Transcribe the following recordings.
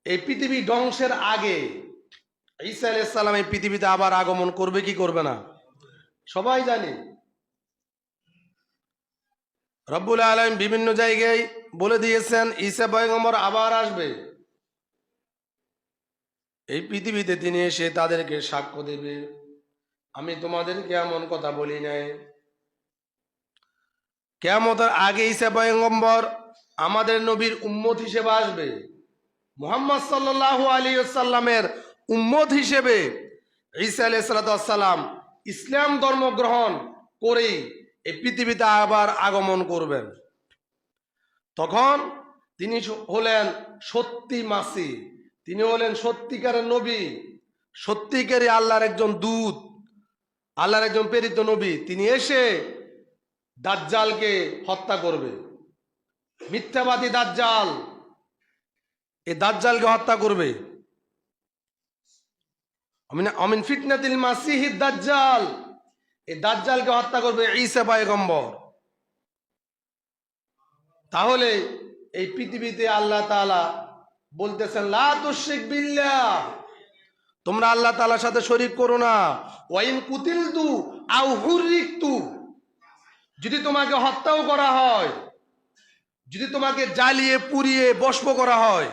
এই পৃথিবী ধ্বংসের আগে ঈসা আলাইহিস সালাম এই পৃথিবীতে আবার আগমন করবে কি করবে না সবাই জানি। রব্বুল আলামিন বিভিন্ন জায়গায় বলে দিয়েছেন ঈসা পয়গম্বর আবার আসবে, এই পৃথিবীতে তিনি এসে তাদেরকে সাক্ষ্য দেবে, আমি তোমাদেরকে এমন কথা বলি নাই। কিয়ামতের আগে ঈসা পয়গম্বর আমাদের নবীর উম্মত হিসেবে আসবে, মুহাম্মদ সাল্লাল্লাহু আলাইহি ওয়াসাল্লামের উম্মত হিসেবে ঈসা আলাইহিস সালাম ইসলাম ধর্ম গ্রহণ করেই এই পৃথিবীতে আবার আগমন করবেন। তখন তিনি হলেন সত্যি মাসি, তিনি হলেন সত্যিকারের নবী, সত্যিকারী আল্লাহর একজন দূত, আল্লাহর একজন প্রেরিত নবী। তিনি এসে দাজ্জালকে হত্যা করবে, মিথ্যাবাদী দাজ্জাল, এই দাজ্জালকে হত্যা করবে। আমিন ফিতনাতিল মাসিহিদ দাজ্জাল, এই দাজ্জালকে হত্যা করবে ঈসা পয়গম্বর। তাহলে এই পৃথিবীতে আল্লাহ তাআলা বলতেছেন লা তুশরিক বিল্লাহ, তোমরা আল্লাহ তাআলার সাথে শরীক করো না। ওয়াইন কুতিলতু আও হুররিকতু, যদি তোমাকে হত্যাও করা হয়, যদি তোমাকে জ্বালিয়ে পুড়িয়ে ভস্ম করা হয়,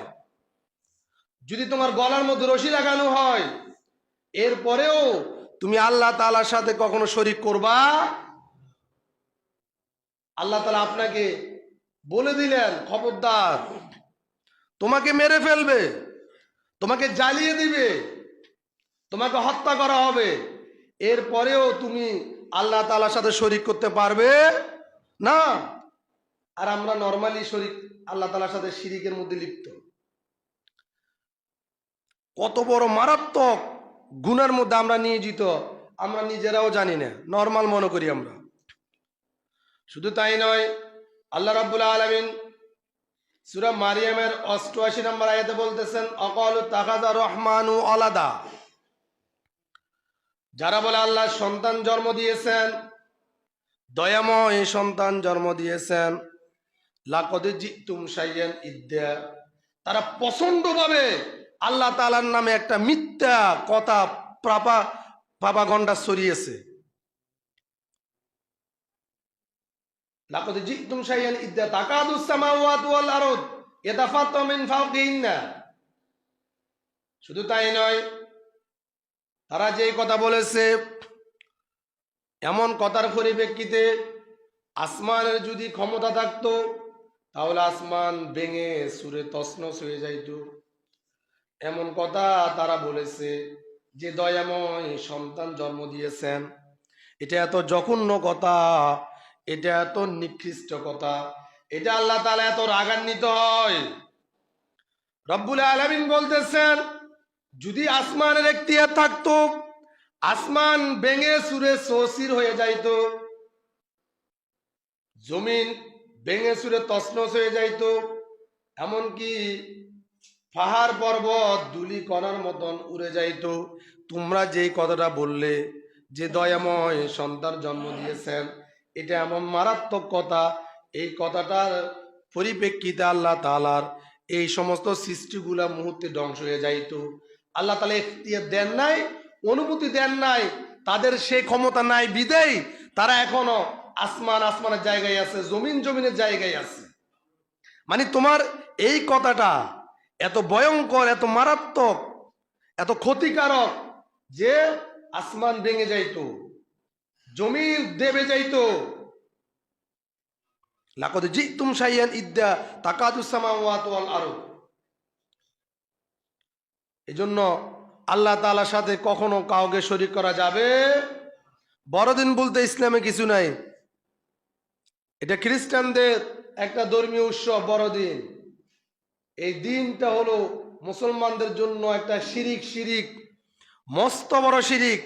যদি তোমার গলার মধ্যে রশি লাগানো হয়, এরপরেও তুমি আল্লাহ তাআলার সাথে কখনো শরীক করবা। আল্লাহ তাআলা আপনাকে বলে দিলেন খবরদার, তোমাকে মেরে ফেলবে, তোমাকে জ্বালিয়ে দিবে, তোমাকে হত্যা করা হবে, এরপরেও তুমি আল্লাহ তাআলার সাথে শরীক করতে পারবে না। আর আমরা নরমালি শরীক আল্লাহ তাআলার সাথে শিরিকের মধ্যে লিপ্ত। কত বড় মারাত্মক গুনার মধ্যে আমরা নিয়োজিত আমরা নিজেরাও জানি না, নরমাল মনে করি আমরা। শুধু তাই নয়, আল্লাহ রাব্বুল আলামিন সূরা মারিয়ামের 88 নম্বর আয়াতে বলতেছেন আকালু তাখাযা রহমানু আলাদা, যারা বলে আল্লাহ সন্তান জন্ম দিয়েছেন, দয়াময় সন্তান জন্ম দিয়েছেন, লাকাদ জিতুম শাইয়ান ইদ্দা, তারা প্রচন্ডভাবে আল্লাহ তাআলার নামে একটা মিথ্যা কথা প্রপাগান্ডা ছড়িয়েছে। লাকাদ জিতুম শাইয়ান ইদ্দা তাকাদুস সামাওয়াতু ওয়াল আরদ ইয়াতাফাত্তারু মিন ফাওকিহিন্না। শুধু তাই নয়, তারা যে কথা বলেছে, এমন কথার পরিপ্রেক্ষিতে আসমানের যদি ক্ষমতা থাকতো তাহলে আসমান ভেঙে চূরে তছনছ হয়ে যাইত। এমন কথা তারা বলেছে যে দয়াময় সন্তান জন্ম দিয়েছেন, এটা এত জঘন্য কথা, এটা এত নিকৃষ্ট কথা, এটা আল্লাহ তাআলা এত রাগান্বিত হয়। রব্বুল আলামিন বলতেছেন যদি আসমানের এখতিয়ার থাকতো, আসমান ভেঙে চূরে চৌচির হয়ে যাইতো, জমিন ভেঙে চূরে তছনছ হয়ে যাইতো, এমনকি পাহাড় পর্বত ধুলি কণার মতন উড়ে যাইতো। তোমরা যেই কথাটা বললে যে দয়াময় সন্তান জন্ম দিয়েছেন, এটা এমন মারাত্মক কথা, এই কথাটার পরিপ্রেক্ষিতে আল্লাহ তাআলার এই সমস্ত সৃষ্টিগুলা মুহূর্তে ধ্বংস হয়ে যাইতো। আল্লাহ তাআলা এখতিয়ার দেন নাই, অনুমতি দেন নাই, তাদের সেই ক্ষমতা নাই বিদেই তারা এখনো আসমান আসমানের জায়গায় আছে, জমিন জমিনের জায়গায় আছে। মানে তোমার এই কথাটা এত ভয়ঙ্কর, এত মারাত্মক, এত ক্ষতিকারক যে আসমান ভেঙে যাইতো, জমিন দেবে যাইতো। লাকাদ জিতুম শাইয়ান ইদ্দা তাকাদুস সামাওয়াতু ওয়াল আরদ। এজন্য আল্লাহ তাআলার সাথে কখনো কাউকে শরীক করা যাবে। বড়দিন বলতে ইসলামে কিছু নাই, এটা খ্রিস্টানদের একটা ধর্মীয় উৎসব বড়দিন। এই দিনটা হলো মুসলমানদের জন্য একটা শিরিক, মস্ত বড় শিরিক।